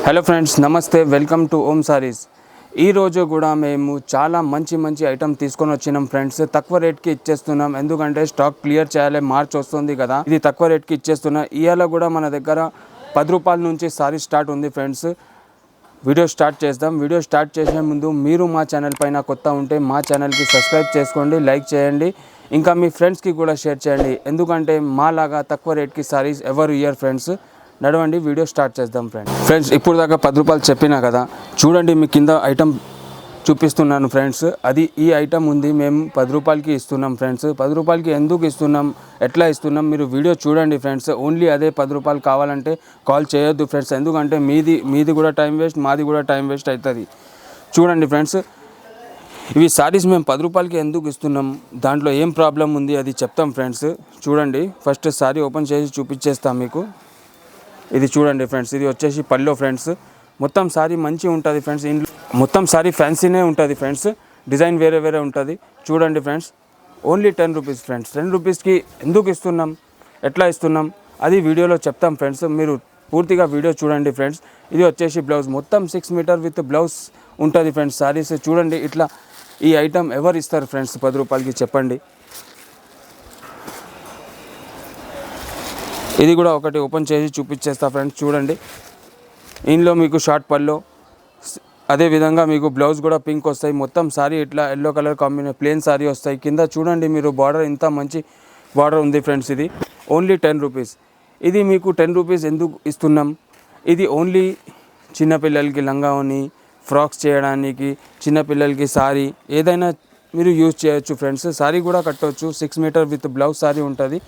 Hello friends, నమస్తే. Welcome to ఓం సారీస్. ఈరోజు కూడా మేము చాలా మంచి ఐటమ్ తీసుకొని వచ్చినాం ఫ్రెండ్స్. తక్కువ రేట్కి ఇచ్చేస్తున్నాం, ఎందుకంటే స్టాక్ క్లియర్ చేయాలి. మార్చ్ వస్తుంది కదా, ఇది తక్కువ రేట్కి ఇచ్చేస్తున్నాం. ఇవాళ కూడా మన దగ్గర 10 రూపాయల నుంచి సారీ స్టార్ట్ ఉంది ఫ్రెండ్స్. వీడియో స్టార్ట్ చేద్దాం. వీడియో స్టార్ట్ చేసే ముందు మీరు మా ఛానల్ పైన కొత్త ఉంటే మా ఛానల్కి సబ్స్క్రైబ్ చేసుకోండి, లైక్ చేయండి, ఇంకా మీ ఫ్రెండ్స్కి కూడా షేర్ చేయండి. ఎందుకంటే మాలాగా తక్కువ రేట్కి సారీస్ ఎవరు ఇయర్ ఫ్రెండ్స్. నడవండి, వీడియో స్టార్ట్ చేద్దాం ఫ్రెండ్స్. ఇప్పుడు దాకా 10 రూపాయలు చెప్పినా కదా, చూడండి మీ కింద ఐటమ్ చూపిస్తున్నాను ఫ్రెండ్స్. అది ఈ ఐటమ్ ఉంది, మేము 10 రూపాయలకి ఇస్తున్నాం ఫ్రెండ్స్. 10 రూపాయలకి ఎందుకు ఇస్తున్నాం, ఎట్లా ఇస్తున్నాం, మీరు వీడియో చూడండి ఫ్రెండ్స్. ఓన్లీ అదే 10 రూపాయలు కావాలంటే కాల్ చేయొద్దు ఫ్రెండ్స్, ఎందుకంటే మీది కూడా టైం వేస్ట్, మాది కూడా టైం వేస్ట్ అవుతుంది. చూడండి ఫ్రెండ్స్, ఇవి సారీస్ మేము 10 రూపాయలకి ఎందుకు ఇస్తున్నాం, దాంట్లో ఏం ప్రాబ్లం ఉంది అది చెప్తాం ఫ్రెండ్స్. చూడండి, ఫస్ట్ సారీ ఓపెన్ చేసి చూపించేస్తాం మీకు. ఇది చూడండి ఫ్రెండ్స్, ఇది వచ్చేసి పల్లో ఫ్రెండ్స్. మొత్తం సారీ మంచిగా ఉంటుంది ఫ్రెండ్స్. ఇంట్లో మొత్తం సారీ ఫ్యాన్సీనే ఉంటుంది ఫ్రెండ్స్, డిజైన్ వేరే ఉంటుంది. చూడండి ఫ్రెండ్స్, ఓన్లీ 10 రూపీస్ ఫ్రెండ్స్. 10 రూపీస్కి ఎందుకు ఇస్తున్నాం, ఎట్లా ఇస్తున్నాం అది వీడియోలో చెప్తాం ఫ్రెండ్స్. మీరు పూర్తిగా వీడియో చూడండి ఫ్రెండ్స్. ఇది వచ్చేసి బ్లౌజ్, మొత్తం 6 మీటర్ విత్ బ్లౌజ్ ఉంటుంది ఫ్రెండ్స్ సారీస్. చూడండి, ఇట్లా ఈ ఐటమ్ ఎవరు ఇస్తారు ఫ్రెండ్స్ 10 రూపాయలకి చెప్పండి. ఇది కూడా ఒకటి ఓపెన్ చేసి చూపించేస్తా ఫ్రెండ్స్. చూడండి, ఇందులో మీకు షార్ట్ పల్లో, అదేవిధంగా మీకు బ్లౌజ్ కూడా పింక్ వస్తాయి. మొత్తం సారీ ఇట్లా yellow colour combination plain sorry వస్తాయి. కింద చూడండి మీరు, బార్డర్ ఇంత మంచి బార్డర్ ఉంది ఫ్రెండ్స్. ఇది ఓన్లీ 10 రూపీస్. ఇది మీకు 10 రూపీస్ ఎందుకు ఇస్తున్నాం, ఇది ఓన్లీ చిన్నపిల్లలకి లంగావని, ఫ్రాక్స్ చేయడానికి, చిన్నపిల్లలకి సారీ ఏదైనా మీరు యూజ్ చేయొచ్చు ఫ్రెండ్స్. సారీ కూడా కట్టవచ్చు. 6 మీటర్ విత్ బ్లౌజ్ సారీ ఉంటుంది.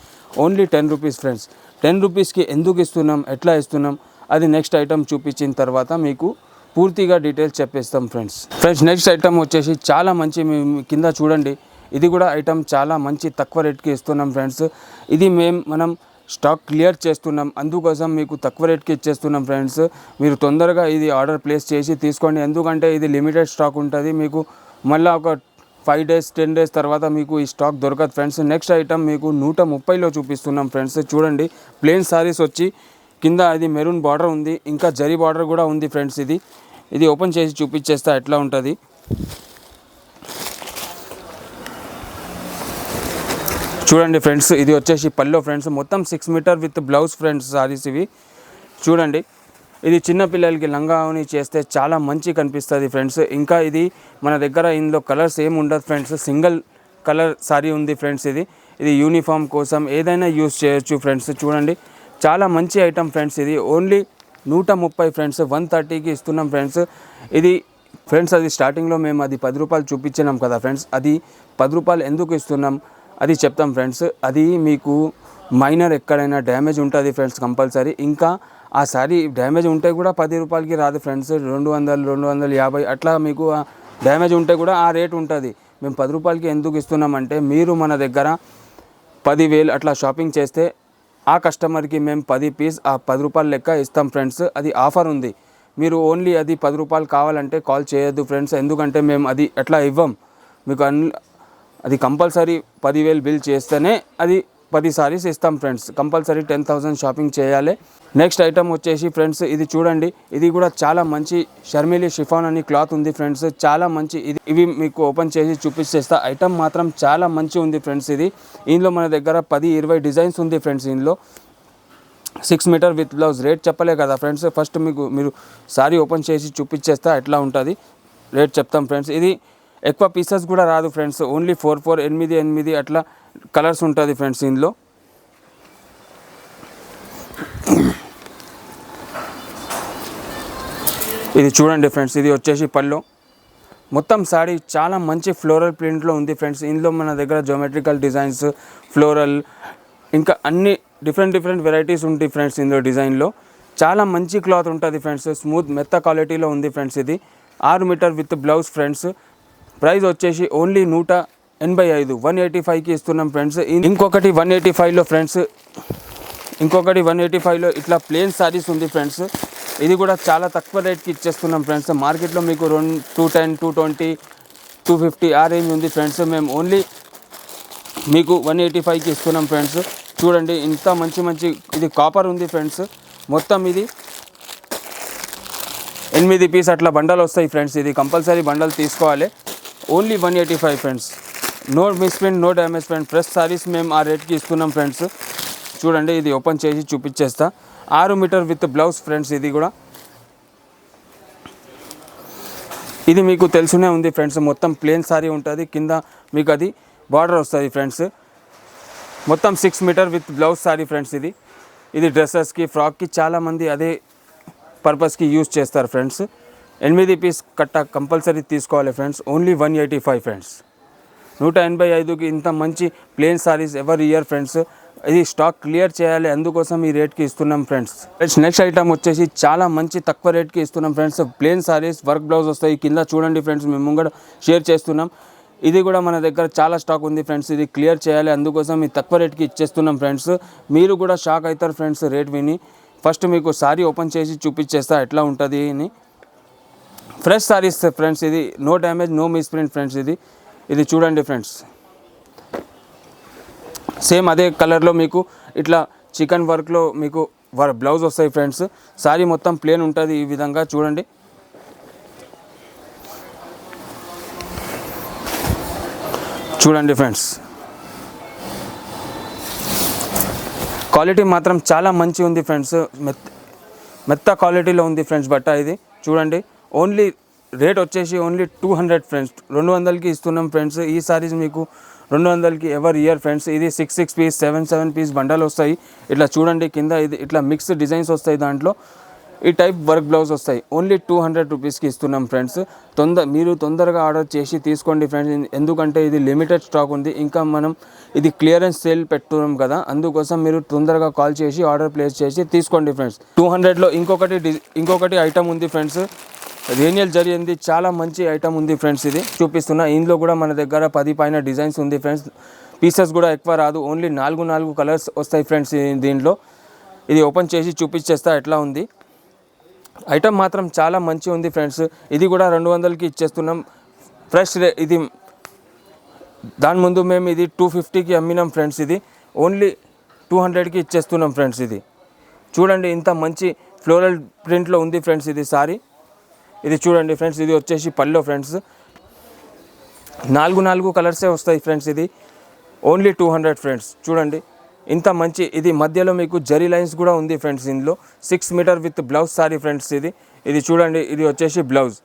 Only 10 rupees friends. 10 రూపీస్కి ఎందుకు ఇస్తున్నాం, ఎట్లా ఇస్తున్నాం అది నెక్స్ట్ ఐటమ్ చూపించిన తర్వాత మీకు పూర్తిగా డీటెయిల్స్ చెప్పేస్తాం ఫ్రెండ్స్. నెక్స్ట్ ఐటమ్ వచ్చేసి చాలా మంచి, కింద చూడండి, ఇది కూడా ఐటమ్ చాలా మంచి తక్కువ రేట్కి ఇస్తున్నాం ఫ్రెండ్స్. ఇది మనం స్టాక్ క్లియర్ చేస్తున్నాం, అందుకోసం మీకు తక్కువ రేట్కి ఇచ్చేస్తున్నాం ఫ్రెండ్స్. మీరు తొందరగా ఇది ఆర్డర్ ప్లేస్ చేసి తీసుకోండి, ఎందుకంటే ఇది లిమిటెడ్ స్టాక్ ఉంటుంది. మీకు మళ్ళీ ఒక 5 డేస్ 10 డేస్ తర్వాత మీకు ఈ స్టాక్ దొరకదు ఫ్రెండ్స్. నెక్స్ట్ ఐటమ్ మీకు 130లో చూపిస్తున్నాం ఫ్రెండ్స్. చూడండి, ప్లెయిన్ సారీస్ వచ్చి కింద అది మెరూన్ బార్డర్ ఉంది, ఇంకా జరీ బార్డర్ కూడా ఉంది ఫ్రెండ్స్. ఇది ఓపెన్ చేసి చూపించేస్తా ఎట్లా ఉంటుంది. చూడండి ఫ్రెండ్స్, ఇది వచ్చేసి పల్లో ఫ్రెండ్స్. మొత్తం 6 metre with blouse friends sarees ఇవి. చూడండి, ఇది చిన్నపిల్లలకి లంగావని చేస్తే చాలా మంచి కనిపిస్తుంది ఫ్రెండ్స్. ఇంకా ఇది మన దగ్గర ఇందులో కలర్స్ ఏమి ఉండదు ఫ్రెండ్స్, సింగిల్ కలర్ సారీ ఉంది ఫ్రెండ్స్. ఇది యూనిఫామ్ కోసం ఏదైనా యూజ్ చేయొచ్చు ఫ్రెండ్స్. చూడండి, చాలా మంచి ఐటమ్ ఫ్రెండ్స్. ఇది ఓన్లీ 130 ఫ్రెండ్స్, 130కి ఇస్తున్నాం ఫ్రెండ్స్. ఇది ఫ్రెండ్స్, అది స్టార్టింగ్లో మేము అది 10 రూపాయలు చూపించినాం కదా ఫ్రెండ్స్. అది 10 రూపాయలు ఎందుకు ఇస్తున్నాం అది చెప్తాం ఫ్రెండ్స్. అది మీకు మైనర్ ఎక్కడైనా డ్యామేజ్ ఉంటుంది ఫ్రెండ్స్ కంపల్సరీ. ఇంకా ఆ సారీ డ్యామేజ్ ఉంటే కూడా 10 రూపాయలకి రాదు ఫ్రెండ్స్. 200 250 అట్లా మీకు డ్యామేజ్ ఉంటే కూడా ఆ రేట్ ఉంటుంది. మేము 10 రూపాయలకి ఎందుకు ఇస్తున్నామంటే, మీరు మన దగ్గర 10,000 అట్లా షాపింగ్ చేస్తే ఆ కస్టమర్కి మేము 10 పీస్ ఆ 10 రూపాయల లెక్క ఇస్తాం ఫ్రెండ్స్. అది ఆఫర్ ఉంది. మీరు ఓన్లీ అది 10 రూపాయలు కావాలంటే కాల్ చేయొద్దు ఫ్రెండ్స్, ఎందుకంటే మేము అది ఎట్లా ఇవ్వం మీకు. అది కంపల్సరీ 10,000 బిల్ చేస్తేనే అది 10 సారీస్ ఇస్తాం ఫ్రెండ్స్. కంపల్సరీ 10,000 షాపింగ్ చేయాలి. నెక్స్ట్ ఐటమ్ వచ్చేసి ఫ్రెండ్స్, ఇది చూడండి, ఇది కూడా చాలా మంచి షర్మిలీ షిఫాన్ అని క్లాత్ ఉంది ఫ్రెండ్స్. చాలా మంచి ఇవి మీకు ఓపెన్ చేసి చూపించేస్తా. ఐటమ్ మాత్రం చాలా మంచి ఉంది ఫ్రెండ్స్. ఇందులో మన దగ్గర 10-20 డిజైన్స్ ఉంది ఫ్రెండ్స్. ఇందులో 6 మీటర్ విత్ బ్లౌజ్. రేట్ చెప్పలే కదా ఫ్రెండ్స్, ఫస్ట్ మీరు సారీ ఓపెన్ చేసి చూపించేస్తా ఎట్లా ఉంటుంది, రేట్ చెప్తాం ఫ్రెండ్స్. ఇది ఎక్కువ పీసెస్ కూడా రాదు ఫ్రెండ్స్, ఓన్లీ 4 8 అట్లా కలర్స్ ఉంటుంది ఫ్రెండ్స్ ఇందులో. ఇది చూడండి ఫ్రెండ్స్, ఇది వచ్చేసి పల్లో. మొత్తం సారీ చాలా మంచి ఫ్లోరల్ ప్రింట్లో ఉంది ఫ్రెండ్స్. ఇందులో మన దగ్గర జియోమెట్రికల్ డిజైన్స్, ఫ్లోరల్, ఇంకా అన్ని డిఫరెంట్ వెరైటీస్ ఉంటాయి ఫ్రెండ్స్. ఇందులో డిజైన్లో చాలా మంచి క్లాత్ ఉంటుంది ఫ్రెండ్స్. స్మూత్ మెత్త క్వాలిటీలో ఉంది ఫ్రెండ్స్. ఇది 6 metre with blouse friends. Price వచ్చేసి ఓన్లీ 185, 185కి ఇస్తున్నాం ఫ్రెండ్స్. ఇంకొకటి 185లో ఫ్రెండ్స్, ఇంకొకటి 185లో ఇట్లా ప్లెయిన్ సారీస్ ఉంది ఫ్రెండ్స్. ఇది కూడా చాలా తక్కువ రేట్కి ఇచ్చేస్తున్నాం ఫ్రెండ్స్. మార్కెట్లో మీకు 210, 220, 250 ఆ రేంజ్ ఉంది ఫ్రెండ్స్. మేము ఓన్లీ మీకు 185కి ఇస్తున్నాం ఫ్రెండ్స్. చూడండి ఇంత మంచి ఇది కాపర్ ఉంది ఫ్రెండ్స్. మొత్తం ఇది 8 పీస్ అట్లా బండల్ వస్తాయి ఫ్రెండ్స్. ఇది కంపల్సరీ బండల్ తీసుకోవాలి. Only 185 friends. No misprint, no damage friends. Fresh sarees మేము ఆ రేట్కి ఇస్తున్నాం ఫ్రెండ్స్. చూడండి, ఇది ఓపెన్ చేసి చూపించేస్తా. 6 మీటర్ విత్ బ్లౌజ్ ఫ్రెండ్స్. ఇది కూడా ఇది మీకు తెలుసునే ఉంది ఫ్రెండ్స్. మొత్తం ప్లేన్ సారీ ఉంటుంది, కింద మీకు అది బార్డర్ వస్తుంది ఫ్రెండ్స్. మొత్తం 6 metre with blouse sorry friends. ఇది డ్రెస్సెస్కి, ఫ్రాక్కి చాలామంది అదే పర్పస్కి యూజ్ చేస్తారు ఫ్రెండ్స్. 8 పీస్ కట్ట కంపల్సరీ తీసుకోవాలి ఫ్రెండ్స్. Only 185 friends. 185కి ఇంత మంచి ప్లేన్ సారీస్ ఎవర్ ఇయర్ ఫ్రెండ్స్. ఇది స్టాక్ క్లియర్ చేయాలి, అందుకోసం ఈ రేట్కి ఇస్తున్నాం ఫ్రెండ్స్. నెక్స్ట్ ఐటమ్ వచ్చేసి చాలా మంచి తక్కువ రేట్కి ఇస్తున్నాం friends. Plain sarees work blouse వస్తాయి. కింద చూడండి ఫ్రెండ్స్, మేము ముంగడ షేర్ చేస్తున్నాం. ఇది కూడా మన దగ్గర చాలా స్టాక్ ఉంది ఫ్రెండ్స్. ఇది క్లియర్ చేయాలి, అందుకోసం ఈ తక్కువ రేట్కి ఇచ్చేస్తున్నాం ఫ్రెండ్స్. మీరు కూడా షాక్ అవుతారు ఫ్రెండ్స్ రేట్ విని. ఫస్ట్ మీకు సారీ ఓపెన్ చేసి చూపించేస్తా ఎట్లా ఉంటుంది అని. Fresh saris friends. ఇది no damage, no misprint friends. ఇది చూడండి ఫ్రెండ్స్, సేమ్ అదే కలర్లో మీకు ఇట్లా చికెన్ వర్క్లో మీకు బ్లౌజ్ వస్తాయి ఫ్రెండ్స్. సారీ మొత్తం ప్లేన్ ఉంటుంది ఈ విధంగా. చూడండి, చూడండి ఫ్రెండ్స్, క్వాలిటీ మాత్రం చాలా మంచి ఉంది ఫ్రెండ్స్. మెత్త క్వాలిటీలో ఉంది ఫ్రెండ్స్ బట్ట. ఇది చూడండి, ఓన్లీ రేట్ వచ్చేసి ఓన్లీ 200 ఫ్రెండ్స్. 200కి ఇస్తున్నాం ఫ్రెండ్స్. ఈ సారీస్ మీకు 200కి ఎవర్ ఇయర్ ఫ్రెండ్స్. ఇది 6 పీస్ 7 పీస్ బండల్ వస్తాయి. ఇట్లా చూడండి, కింద ఇది ఇట్లా మిక్స్ డిజైన్స్ వస్తాయి. దాంట్లో ఈ టైప్ వర్క్ బ్లౌజ్ వస్తాయి. ఓన్లీ 200 రూపీస్కి ఇస్తున్నాం ఫ్రెండ్స్. మీరు తొందరగా ఆర్డర్ చేసి తీసుకోండి ఫ్రెండ్స్, ఎందుకంటే ఇది లిమిటెడ్ స్టాక్ ఉంది. ఇంకా మనం ఇది క్లియరెన్స్ సేల్ పెట్టున్నాం కదా, అందుకోసం మీరు తొందరగా కాల్ చేసి ఆర్డర్ ప్లేస్ చేసి తీసుకోండి ఫ్రెండ్స్. 200లో ఇంకొకటి ఐటమ్ ఉంది ఫ్రెండ్స్. రేనియల్ జరీ ఉంది, చాలా మంచి ఐటమ్ ఉంది ఫ్రెండ్స్. ఇది చూపిస్తున్నా. ఇందులో కూడా మన దగ్గర 10 పైన డిజైన్స్ ఉంది ఫ్రెండ్స్. పీసెస్ కూడా ఎక్కువ రాదు, ఓన్లీ 4 కలర్స్ వస్తాయి ఫ్రెండ్స్ దీంట్లో. ఇది ఓపెన్ చేసి చూపించేస్తా ఎట్లా ఉంది. ఐటమ్ మాత్రం చాలా మంచి ఉంది ఫ్రెండ్స్. ఇది కూడా 200కి ఇచ్చేస్తున్నాం ఫ్రెష్. ఇది దాని ముందు మేము ఇది 250కి అమ్మినాం ఫ్రెండ్స్. ఇది ఓన్లీ 200కి ఇచ్చేస్తున్నాం ఫ్రెండ్స్. ఇది చూడండి, ఇంత మంచి ఫ్లోరల్ ప్రింట్లో ఉంది ఫ్రెండ్స్ ఇది సారీ. ఇది చూడండి ఫ్రెండ్స్, ఇది వచ్చేసి పల్లో ఫ్రెండ్స్. 4 కలర్సే వస్తాయి ఫ్రెండ్స్. ఇది ఓన్లీ 200 ఫ్రెండ్స్. చూడండి, ఇంత మంచి. ఇది మధ్యలో మీకు జరీ లైన్స్ కూడా ఉంది ఫ్రెండ్స్. ఇందులో 6 metre with blouse sorry friends. ఇది చూడండి, ఇది వచ్చేసి బ్లౌజ్.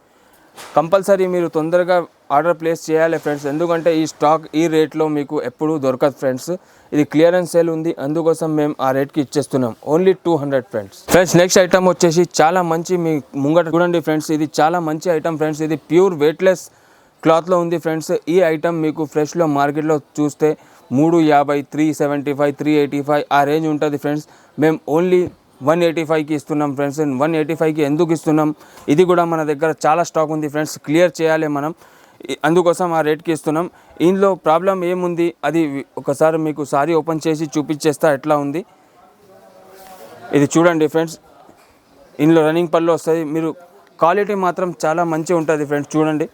కంపల్సరీ మీరు తొందరగా ఆర్డర్ ప్లేస్ చేయాలి ఫ్రెండ్స్, ఎందుకంటే ఈ స్టాక్ ఈ రేట్లో మీకు ఎప్పుడూ దొరకదు ఫ్రెండ్స్. ఇది క్లియరెన్స్ సేల్ ఉంది, అందుకోసం మేము ఆ రేట్కి ఇచ్చేస్తున్నాం. Only 200 friends. నెక్స్ట్ ఐటమ్ వచ్చేసి చాలా మంచి, మీ ముంగట చూడండి ఫ్రెండ్స్. ఇది చాలా మంచి ఐటమ్ ఫ్రెండ్స్. ఇది ప్యూర్ వెయిట్లెస్ క్లాత్లో ఉంది ఫ్రెండ్స్. ఈ ఐటమ్ మీకు ఫ్రెష్లో మార్కెట్లో చూస్తే 350, 375, 385 ఆ రేంజ్ ఉంటుంది ఫ్రెండ్స్. మేము ఓన్లీ 185కి ఇస్తున్నాం ఫ్రెండ్స్. 185కి ఎందుకు ఇస్తున్నాం, ఇది కూడా మన దగ్గర చాలా స్టాక్ ఉంది ఫ్రెండ్స్. క్లియర్ చేయాలి మనం, అందుకోసం ఆ రేట్కి ఇస్తున్నాం. ఇందులో ప్రాబ్లం ఏముంది అది ఒకసారి మీకు సారీ ఓపెన్ చేసి చూపించేస్తా ఎట్లా ఉంది. ఇది చూడండి ఫ్రెండ్స్, ఇందులో రన్నింగ్ పళ్ళు వస్తుంది. మీరు క్వాలిటీ మాత్రం చాలా మంచిగా ఉంటుంది ఫ్రెండ్స్. చూడండి,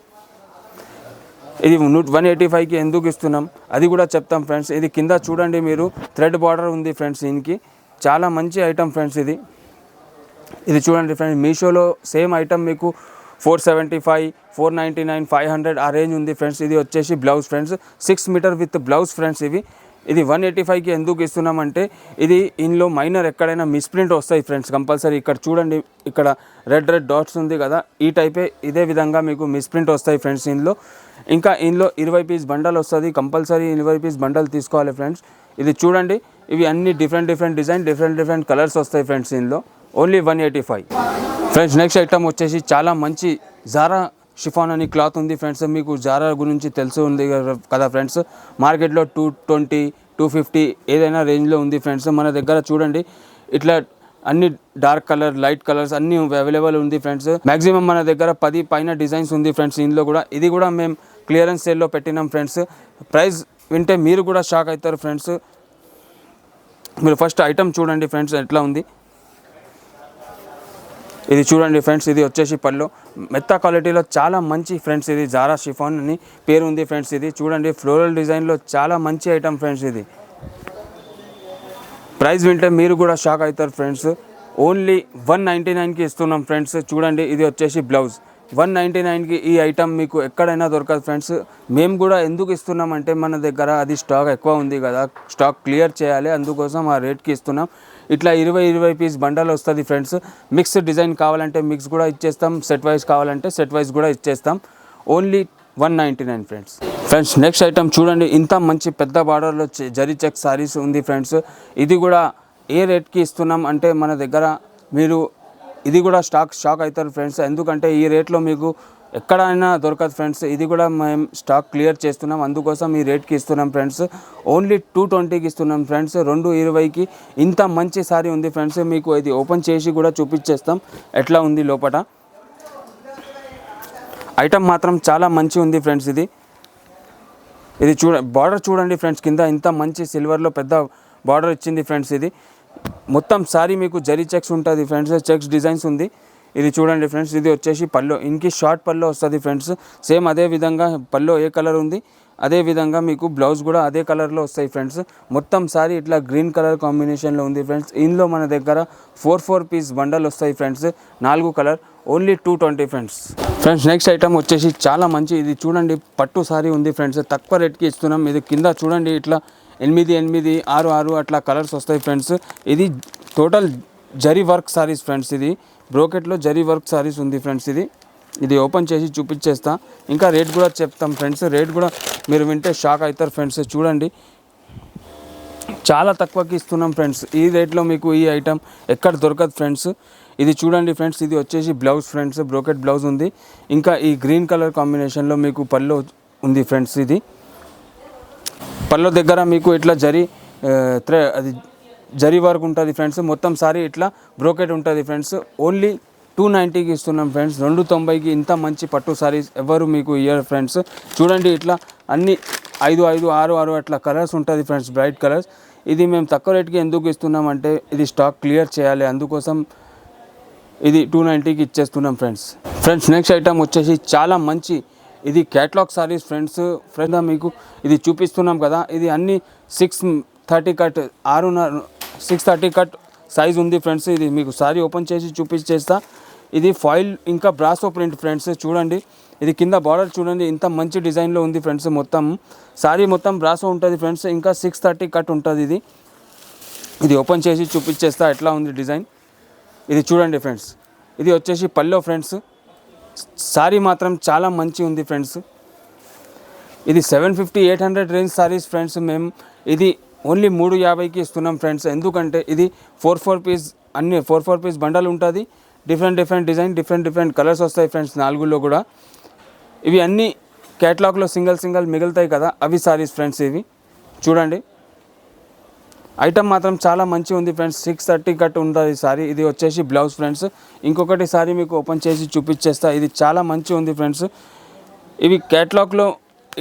ఇది 185కి ఎందుకు ఇస్తున్నాం అది కూడా చెప్తాం ఫ్రెండ్స్. ఇది కింద చూడండి మీరు థ్రెడ్ బార్డర్ ఉంది ఫ్రెండ్స్. దీనికి చాలా మంచి ఐటమ్ ఫ్రెండ్స్. ఇది చూడండి ఫ్రెండ్స్, మీషోలో సేమ్ ఐటమ్ మీకు 475, 499, 500 ఆ రేంజ్ ఉంది ఫ్రెండ్స్. ఇది వచ్చేసి blouse friends. 6 metre with blouse friends. ఇది 185కి ఎందుకు ఇస్తున్నామంటే ఇది ఇందులో మైనర్ ఎక్కడైనా మిస్ప్రింట్ వస్తాయి ఫ్రెండ్స్ కంపల్సరీ. ఇక్కడ చూడండి, ఇక్కడ రెడ్ డాట్స్ ఉంది కదా, ఈ టైపే ఇదే విధంగా మీకు మిస్ప్రింట్ వస్తాయి ఫ్రెండ్స్ ఇందులో. ఇంకా ఇందులో 20 పీస్ బండల్ వస్తుంది, కంపల్సరీ 20 పీస్ బండల్ తీసుకోవాలి ఫ్రెండ్స్. ఇది చూడండి, ఇవి అన్ని డిఫరెంట్ డిజైన్, డిఫరెంట్ కలర్స్ వస్తాయి ఫ్రెండ్స్ ఇందులో. Only 185 friends. నెక్స్ట్ ఐటమ్ వచ్చేసి చాలా మంచి జారా షిఫాన్ అని క్లాత్ ఉంది ఫ్రెండ్స్. మీకు జారా గురించి తెలిసి ఉంది కదా ఫ్రెండ్స్. మార్కెట్లో 220, 250 ఏదైనా రేంజ్లో ఉంది ఫ్రెండ్స్. మన దగ్గర చూడండి ఇట్లా అన్ని డార్క్ కలర్, లైట్ కలర్స్ అన్నీ అవైలబుల్ ఉంది ఫ్రెండ్స్. మ్యాక్సిమం మన దగ్గర 10 పైన డిజైన్స్ ఉంది ఫ్రెండ్స్ ఇందులో కూడా. ఇది కూడా మేము క్లియరెన్స్ సేల్లో పెట్టినాం ఫ్రెండ్స్. ప్రైస్ వింటే మీరు కూడా షాక్ అవుతారు ఫ్రెండ్స్. మీరు ఫస్ట్ ఐటమ్ చూడండి ఫ్రెండ్స్ ఎట్లా ఉంది. ఇది చూడండి ఫ్రెండ్స్, ఇది వచ్చేసి పళ్ళు మెత్త క్వాలిటీలో చాలా మంచి ఫ్రెండ్స్. ఇది జారా షిఫాన్ అని పేరు ఉంది ఫ్రెండ్స్. ఇది చూడండి ఫ్లోరల్ డిజైన్లో చాలా మంచి ఐటమ్ ఫ్రెండ్స్. ఇది ప్రైస్ వింటే మీరు కూడా షాక్ అవుతారు ఫ్రెండ్స్. ఓన్లీ 199కి ఇస్తున్నాం ఫ్రెండ్స్. చూడండి ఇది వచ్చేసి బ్లౌజ్ 199కి ఈ ఐటమ్ మీకు ఎక్కడైనా దొరకదు ఫ్రెండ్స్. మేము కూడా ఎందుకు ఇస్తున్నామంటే మన దగ్గర అది స్టాక్ ఎక్కువ ఉంది కదా, స్టాక్ క్లియర్ చేయాలి, అందుకోసం ఆ రేట్కి ఇస్తున్నాం. ఇట్లా 20 పీస్ బండల్ వస్తుంది ఫ్రెండ్స్. మిక్స్ డిజైన్ కావాలంటే మిక్స్ కూడా ఇచ్చేస్తాం, సెట్ వైజ్ కావాలంటే సెట్ వైజ్ కూడా ఇచ్చేస్తాం. Only 199 friends. నెక్స్ట్ ఐటమ్ చూడండి, ఇంత మంచి పెద్ద బార్డర్లో జరీ చెక్ సారీస్ ఉంది ఫ్రెండ్స్. ఇది కూడా ఏ రేట్కి ఇస్తున్నాం అంటే మన దగ్గర మీరు ఇది కూడా స్టాక్ అవుతారు ఫ్రెండ్స్. ఎందుకంటే ఈ రేట్లో మీకు ఎక్కడైనా దొరకదు ఫ్రెండ్స్. ఇది కూడా మేము స్టాక్ క్లియర్ చేస్తున్నాం, అందుకోసం ఈ రేట్కి ఇస్తున్నాం ఫ్రెండ్స్. ఓన్లీ 220కి ఇస్తున్నాం ఫ్రెండ్స్. 220కి ఇంత మంచి సారీ ఉంది ఫ్రెండ్స్. మీకు ఇది ఓపెన్ చేసి కూడా చూపించేస్తాం ఎట్లా ఉంది లోపల. ఐటమ్ మాత్రం చాలా మంచి ఉంది ఫ్రెండ్స్. ఇది బార్డర్ చూడండి ఫ్రెండ్స్, కింద ఇంత మంచి సిల్వర్లో పెద్ద బార్డర్ ఇచ్చింది ఫ్రెండ్స్. ఇది మొత్తం సారీ మీకు జరీ చెక్స్ ఉంటుంది ఫ్రెండ్స్, చెక్స్ డిజైన్స్ ఉంది. ఇది చూడండి ఫ్రెండ్స్, ఇది వచ్చేసి పల్లో, ఇంకి షార్ట్ పల్లో వస్తుంది ఫ్రెండ్స్. సేమ్ అదే విధంగా పల్లో ఏ కలర్ ఉంది అదే విధంగా మీకు బ్లౌజ్ కూడా అదే కలర్లో వస్తాయి ఫ్రెండ్స్. మొత్తం సారీ ఇట్లా గ్రీన్ కలర్ కాంబినేషన్లో ఉంది ఫ్రెండ్స్. ఇందులో మన దగ్గర 4 పీస్ బండల్ వస్తాయి friends, 4 colour. Only 220 friends. Next item వచ్చేసి చాలా మంచి, ఇది చూడండి పట్టు సారీ ఉంది ఫ్రెండ్స్. తక్కువ రేట్కి ఇస్తున్నాం. ఇది కింద చూడండి ఇట్లా 8, 8, 6, 6 అట్లా కలర్స్ వస్తాయి ఫ్రెండ్స్. ఇది total zari work saris friends. ఇది బ్రోకెట్లో జరీ వర్క్ సారీస్ ఉంది ఫ్రెండ్స్. ఇది ఓపెన్ చేసి చూపించేస్తా, ఇంకా రేట్ కూడా చెప్తాం ఫ్రెండ్స్. రేట్ కూడా మీరు వింటే షాక్ అవుతారు ఫ్రెండ్స్. చూడండి చాలా తక్కువకి ఇస్తున్నాం ఫ్రెండ్స్. ఈ రేట్లో మీకు ఈ ఐటమ్ ఎక్కడ దొరకదు ఫ్రెండ్స్. ఇది చూడండి ఫ్రెండ్స్, ఇది వచ్చేసి బ్లౌజ్ ఫ్రెండ్స్, బ్రోకెట్ బ్లౌజ్ ఉంది. ఇంకా ఈ గ్రీన్ కలర్ కాంబినేషన్లో మీకు పల్లో ఉంది ఫ్రెండ్స్. ఇది పల్లో దగ్గర మీకు ఇట్లా అది జరీ వర్క్ ఉంటుంది ఫ్రెండ్స్. మొత్తం సారీ ఇట్లా బ్రోకెట్ ఉంటుంది ఫ్రెండ్స్. ఓన్లీ 290కి ఇస్తున్నాం ఫ్రెండ్స్. 290కి ఇంత మంచి పట్టు సారీస్ ఎవరు మీకు ఇయ్యరు ఫ్రెండ్స్. చూడండి ఇట్లా అన్ని 5, 5, 6, 6 అట్లా కలర్స్ ఉంటుంది ఫ్రెండ్స్, బ్రైట్ కలర్స్. ఇది మేము తక్కువ రేట్కి ఎందుకు ఇస్తున్నామంటే ఇది స్టాక్ క్లియర్ చేయాలి, అందుకోసం ఇది 290కి ఇచ్చేస్తున్నాం ఫ్రెండ్స్. నెక్స్ట్ ఐటమ్ వచ్చేసి చాలా మంచి, ఇది క్యాట్లాగ్ సారీస్ ఫ్రెండ్స్. మీకు ఇది చూపిస్తున్నాం కదా, ఇది అన్ని 630 కట్ 630 కట్ సైజ్ ఉంది ఫ్రెండ్స్. ఇది మీకు సారీ ఓపెన్ చేసి చూపించేస్తా. ఇది ఫాయిల్ ఇంకా బ్రాసో ప్రింట్ ఫ్రెండ్స్. చూడండి ఇది కింద బార్డర్ చూడండి ఇంత మంచి డిజైన్లో ఉంది ఫ్రెండ్స్. మొత్తం సారీ మొత్తం బ్రాసో ఉంటుంది ఫ్రెండ్స్. ఇంకా 630 కట్ ఉంటుంది. ఇది ఓపెన్ చేసి చూపించేస్తా ఎట్లా ఉంది డిజైన్. ఇది చూడండి ఫ్రెండ్స్, ఇది వచ్చేసి పల్లో ఫ్రెండ్స్. సారీ మాత్రం చాలా మంచి ఉంది ఫ్రెండ్స్. ఇది 750, 800 రేంజ్ సారీస్ ఫ్రెండ్స్. మేము ఇది ఓన్లీ 350కి ఇస్తున్నాం ఫ్రెండ్స్. ఎందుకంటే ఇది 4 పీస్ అన్ని 4 పీస్ బండల్ ఉంటుంది. డిఫరెంట్ డిజైన్, డిఫరెంట్ కలర్స్ వస్తాయి ఫ్రెండ్స్. 4లో కూడా ఇవి అన్నీ క్యాటలాగ్లో సింగల్ మిగులుతాయి కదా, అవి సారీస్ ఫ్రెండ్స్. ఇవి చూడండి ఐటమ్ మాత్రం చాలా మంచి ఉంది ఫ్రెండ్స్. 630 కట్ ఉంటుంది సారీ. ఇది వచ్చేసి బ్లౌజ్ ఫ్రెండ్స్. ఇంకొకటి సారీ మీకు ఓపెన్ చేసి చూపించేస్తా. ఇది చాలా మంచి ఉంది ఫ్రెండ్స్. ఇవి క్యాటలాగ్లో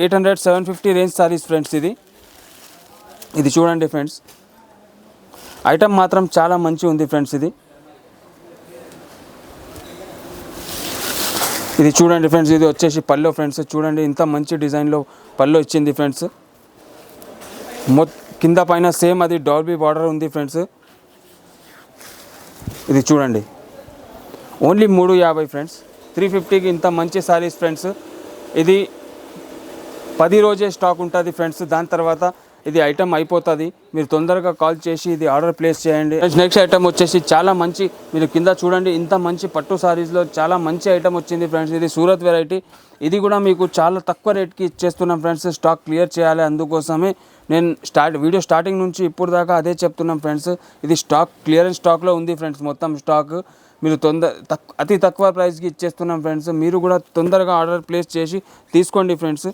800, 750 రేంజ్ సారీస్ ఫ్రెండ్స్. ఇది చూడండి ఫ్రెండ్స్, ఐటమ్ మాత్రం చాలా మంచి ఉంది ఫ్రెండ్స్. ఇది చూడండి ఫ్రెండ్స్, ఇది వచ్చేసి పల్లో ఫ్రెండ్స్. చూడండి ఇంత మంచి డిజైన్లో పల్లో ఇచ్చింది ఫ్రెండ్స్. కింద పైన సేమ్ అది డాల్బీ బార్డర్ ఉంది ఫ్రెండ్స్. ఇది చూడండి ఓన్లీ 350 ఫ్రెండ్స్. 350కి ఇంత మంచి సారీస్ ఫ్రెండ్స్. ఇది 10 రోజే స్టాక్ ఉంటుంది ఫ్రెండ్స్. దాని తర్వాత ఇది ఐటమ్ అయిపోతుంది. మీరు తొందరగా కాల్ చేసి ఇది ఆర్డర్ ప్లేస్ చేయండి. నెక్స్ట్ ఐటమ్ వచ్చేసి చాలా మంచి, మీరు కింద చూడండి ఇంత మంచి పట్టు సారీస్లో చాలా మంచి ఐటమ్ వచ్చింది ఫ్రెండ్స్. ఇది సూరత్ వెరైటీ. ఇది కూడా మీకు చాలా తక్కువ రేట్కి ఇచ్చేస్తున్నాం ఫ్రెండ్స్. స్టాక్ క్లియర్ చేయాలి, అందుకోసమే నేను వీడియో స్టార్టింగ్ నుంచి ఇప్పుడు దాకా అదే చెప్తున్నాం ఫ్రెండ్స్. ఇది స్టాక్ క్లియరెన్స్ స్టాక్లో ఉంది ఫ్రెండ్స్. మొత్తం స్టాక్ మీరు అతి తక్కువ ప్రైస్కి ఇచ్చేస్తున్నాం ఫ్రెండ్స్. మీరు కూడా తొందరగా ఆర్డర్ ప్లేస్ చేసి తీసుకోండి ఫ్రెండ్స్.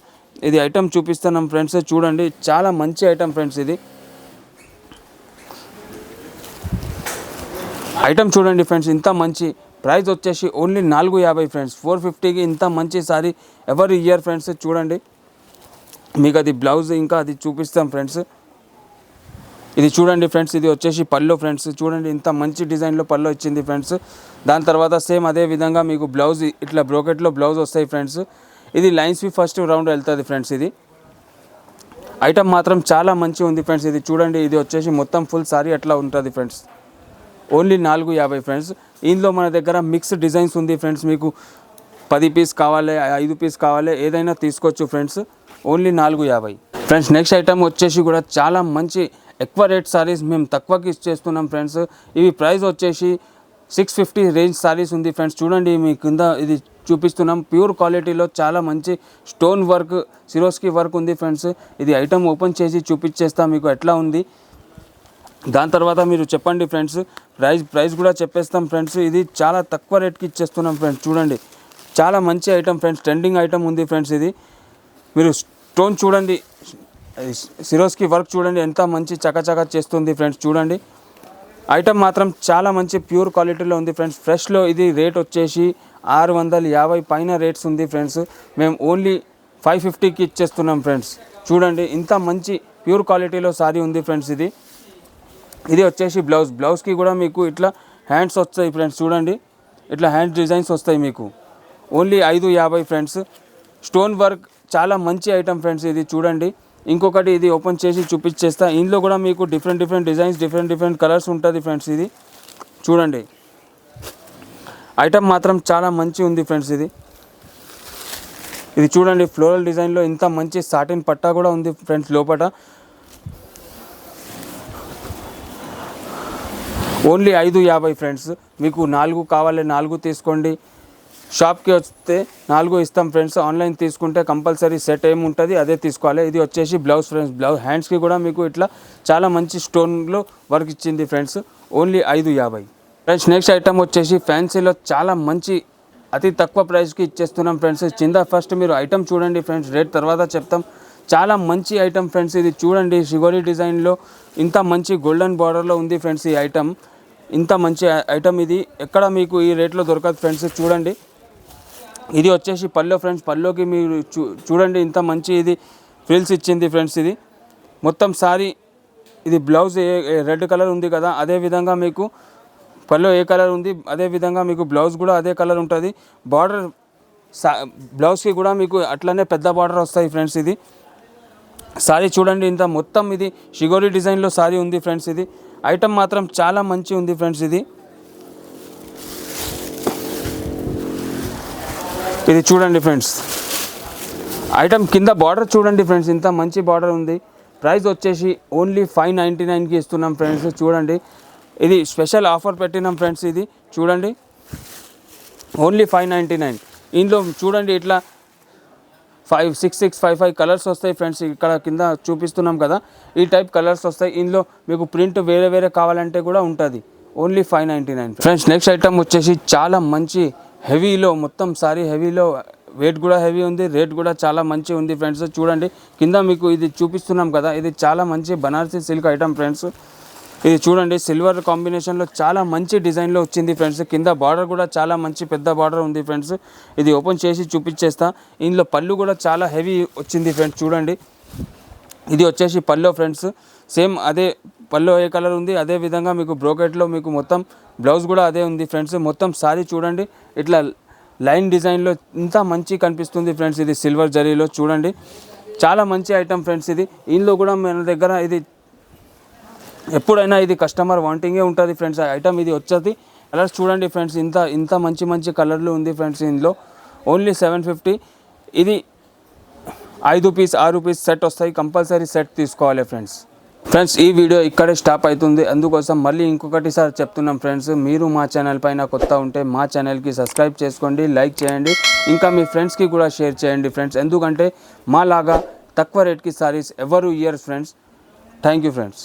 ఇది ఐటమ్ చూపిస్తున్నాం ఫ్రెండ్స్. చూడండి చాలా మంచి ఐటమ్ ఫ్రెండ్స్. ఇది ఐటమ్ చూడండి ఫ్రెండ్స్, ఇంత మంచి ప్రైస్ వచ్చేసి ఓన్లీ 450 ఫ్రెండ్స్. 450కి ఇంత మంచి సారీ ఎవరు ఇయర్ ఫ్రెండ్స్. చూడండి మీకు అది బ్లౌజ్ ఇంకా అది చూపిస్తాం ఫ్రెండ్స్. ఇది చూడండి ఫ్రెండ్స్, ఇది వచ్చేసి పల్లో ఫ్రెండ్స్. చూడండి ఇంత మంచి డిజైన్లో పల్లో ఇచ్చింది ఫ్రెండ్స్. దాని తర్వాత సేమ్ అదే విధంగా మీకు బ్లౌజ్ ఇట్లా బ్రోకెట్లో బ్లౌజ్ వస్తాయి ఫ్రెండ్స్. ఇది లైన్స్వి ఫస్ట్ రౌండ్ వెళ్తుంది ఫ్రెండ్స్. ఇది ఐటమ్ మాత్రం చాలా మంచి ఉంది ఫ్రెండ్స్. ఇది చూడండి, ఇది వచ్చేసి మొత్తం ఫుల్ సారీ అట్లా ఉంటుంది ఫ్రెండ్స్. Only 450 friends. ఇందులో మన దగ్గర మిక్స్ డిజైన్స్ ఉంది ఫ్రెండ్స్. మీకు 10 పీస్ కావాలి, 5 పీస్ కావాలి, ఏదైనా తీసుకోవచ్చు friends. Only 450 friends. Next item వచ్చేసి కూడా చాలా మంచి ఎక్కువ రేట్ సారీస్ మేము తక్కువకి ఇచ్చేస్తున్నాం ఫ్రెండ్స్. ఇవి ప్రైస్ వచ్చేసి 650 రేంజ్ సారీస్ ఉంది ఫ్రెండ్స్. చూడండి మీ కింద ఇది చూపిస్తున్నాం. ప్యూర్ క్వాలిటీలో చాలా మంచి స్టోన్ వర్క్, సిరోస్కి వర్క్ ఉంది ఫ్రెండ్స్. ఇది ఐటమ్ ఓపెన్ చేసి చూపించేస్తాం మీకు ఎట్లా ఉంది. దాని తర్వాత మీరు చెప్పండి ఫ్రెండ్స్. ప్రైస్ కూడా చెప్పేస్తాం ఫ్రెండ్స్. ఇది చాలా తక్కువ రేట్కి ఇచ్చేస్తున్నాం ఫ్రెండ్స్. చూడండి చాలా మంచి ఐటమ్ ఫ్రెండ్స్. ట్రెండింగ్ ఐటమ్ ఉంది ఫ్రెండ్స్. ఇది మీరు స్టోన్ చూడండి, సిరోస్కి వర్క్ చూడండి ఎంత మంచి చకచక చేస్తుంది ఫ్రెండ్స్. చూడండి ఐటమ్ మాత్రం చాలా మంచి ప్యూర్ క్వాలిటీలో ఉంది ఫ్రెండ్స్. ఫ్రెష్లో ఇది రేట్ వచ్చేసి 650 పైన రేట్స్ ఉంది ఫ్రెండ్స్. మేము ఓన్లీ 550కి ఇచ్చేస్తున్నాం ఫ్రెండ్స్. చూడండి ఇంత మంచి ప్యూర్ క్వాలిటీలో సారీ ఉంది ఫ్రెండ్స్. ఇది వచ్చేసి బ్లౌజ్కి కూడా మీకు ఇట్లా హ్యాండ్స్ వస్తాయి ఫ్రెండ్స్. చూడండి ఇట్లా హ్యాండ్ డిజైన్స్ వస్తాయి మీకు. Only 550 friends. స్టోన్ వర్క్ చాలా మంచి ఐటమ్ ఫ్రెండ్స్. ఇది చూడండి ఇంకొకటి ఇది ఓపెన్ చేసి చూపించేస్తా. ఇందులో కూడా మీకు డిఫరెంట్ డిజైన్స్, డిఫరెంట్ కలర్స్ ఉంటుంది ఫ్రెండ్స్. ఇది చూడండి ఐటమ్ మాత్రం చాలా మంచి ఉంది ఫ్రెండ్స్. ఇది చూడండి ఫ్లోరల్ డిజైన్లో ఇంత మంచి సాటిన్ పట్టా కూడా ఉంది ఫ్రెండ్స్ లోపల. Only 550 friends. మీకు 4 కావాలి, 4 తీసుకోండి. షాప్కి వస్తే 4 ఇస్తాం ఫ్రెండ్స్. ఆన్లైన్ తీసుకుంటే కంపల్సరీ సెట్ ఏముంటుంది అదే తీసుకోవాలి. ఇది వచ్చేసి బ్లౌజ్ ఫ్రెండ్స్. హ్యాండ్స్కి కూడా మీకు ఇట్లా చాలా మంచి స్టోన్లో వర్క్ ఇచ్చింది friends. Only 550 friends. Next item వచ్చేసి ఫ్యాన్సీలో చాలా మంచి అతి తక్కువ ప్రైస్కి ఇచ్చేస్తున్నాం ఫ్రెండ్స్. ఫస్ట్ మీరు ఐటమ్ చూడండి ఫ్రెండ్స్, రేట్ తర్వాత చెప్తాం. చాలా మంచి ఐటమ్ ఫ్రెండ్స్. ఇది చూడండి షిగోరి డిజైన్లో ఇంత మంచి గోల్డెన్ బార్డర్లో ఉంది ఫ్రెండ్స్. ఈ ఐటమ్ ఇంత మంచి ఐటమ్ ఇది ఎక్కడ మీకు ఈ రేట్లో దొరకదు ఫ్రెండ్స్. చూడండి ఇది వచ్చేసి పల్లో ఫ్రెండ్స్. పల్లోకి మీరు చూడండి ఇంత మంచి ఇది ఫ్రిల్స్ ఇచ్చింది ఫ్రెండ్స్. ఇది మొత్తం సారీ ఇది బ్లౌజ్ రెడ్ కలర్ ఉంది కదా, అదే విధంగా మీకు పల్లో ఏ కలర్ ఉంది అదే విధంగా మీకు బ్లౌజ్ కూడా అదే కలర్ ఉంటుంది. బార్డర్ బ్లౌజ్కి కూడా మీకు అట్లనే పెద్ద బార్డర్ వస్తాయి ఫ్రెండ్స్. ఇది సారీ చూడండి ఇంత మొత్తం ఇది షిగోరి డిజైన్లో సారీ ఉంది ఫ్రెండ్స్. ఇది ఐటమ్ మాత్రం చాలా మంచి ఉంది ఫ్రెండ్స్. ఇది చూడండి ఫ్రెండ్స్ ఐటమ్ కింద బార్డర్ చూడండి ఫ్రెండ్స్ ఇంత మంచి బార్డర్ ఉంది. ప్రైస్ వచ్చేసి ఓన్లీ 599కి ఇస్తున్నాం ఫ్రెండ్స్. చూడండి ఇది స్పెషల్ ఆఫర్ పెట్టినాం ఫ్రెండ్స్. ఇది చూడండి ఓన్లీ 599. ఇందులో చూడండి ఇట్లా 56655 కలర్స్ వస్తాయి ఫ్రెండ్స్. ఇక్కడ కింద చూపిస్తున్నాం కదా ఈ టైప్ కలర్స్ వస్తాయి. ఇందులో మీకు ప్రింట్ వేరే కావాలంటే కూడా ఉంటుంది. Only 599 friends. నెక్స్ట్ ఐటమ్ వచ్చేసి చాలా మంచి హెవీలో, మొత్తం సారీ హెవీలో, వెయిట్ కూడా హెవీ ఉంది, రేట్ కూడా చాలా మంచి ఉంది ఫ్రెండ్స్. చూడండి కింద మీకు ఇది చూపిస్తున్నాం కదా, ఇది చాలా మంచి బనారసీ సిల్క్ ఐటమ్ ఫ్రెండ్స్. ఇది చూడండి సిల్వర్ కాంబినేషన్లో చాలా మంచి డిజైన్లో వచ్చింది ఫ్రెండ్స్. కింద బార్డర్ కూడా చాలా మంచి పెద్ద బార్డర్ ఉంది ఫ్రెండ్స్. ఇది ఓపెన్ చేసి చూపించేస్తా. ఇందులో పళ్ళు కూడా చాలా హెవీ వచ్చింది ఫ్రెండ్స్. చూడండి ఇది వచ్చేసి పల్లో ఫ్రెండ్స్. సేమ్ అదే పల్లో ఏ కలర్ ఉంది అదే విధంగా మీకు బ్రోకెట్లో మీకు మొత్తం బ్లౌజ్ కూడా అదే ఉంది ఫ్రెండ్స్. మొత్తం సారీ చూడండి ఇట్లా లైన్ డిజైన్లో ఇంత మంచి కనిపిస్తుంది ఫ్రెండ్స్. ఇది సిల్వర్ జరీలో చూడండి చాలా మంచి ఐటమ్ ఫ్రెండ్స్. ఇది ఇందులో కూడా మన దగ్గర ఇది ఎప్పుడైనా ఇది కస్టమర్ వాంటింగే ఉంటుంది ఫ్రెండ్స్. ఐటమ్ ఇది వచ్చేది కలర్స్ చూడండి ఫ్రెండ్స్ ఇంత మంచి కలర్లు ఉంది ఫ్రెండ్స్. ఇందులో ఓన్లీ 750. ఇది 5 పీస్ 6 పీస్ సెట్ వస్తాయి. కంపల్సరీ సెట్ తీసుకోవాలి ఫ్రెండ్స్. ఈ వీడియో ఇక్కడే స్టాప్ అవుతుంది. అందుకోసం మళ్ళీ ఇంకొకటిసారి చెప్తున్నాం ఫ్రెండ్స్, మీరు మా ఛానల్ పైన కొత్త ఉంటే మా ఛానల్కి సబ్స్క్రైబ్ చేసుకోండి, లైక్ చేయండి, ఇంకా మీ ఫ్రెండ్స్కి కూడా షేర్ చేయండి ఫ్రెండ్స్. ఎందుకంటే మాలాగా తక్కువ రేట్కి సారీస్ ఎవరు year friends. Thank you friends.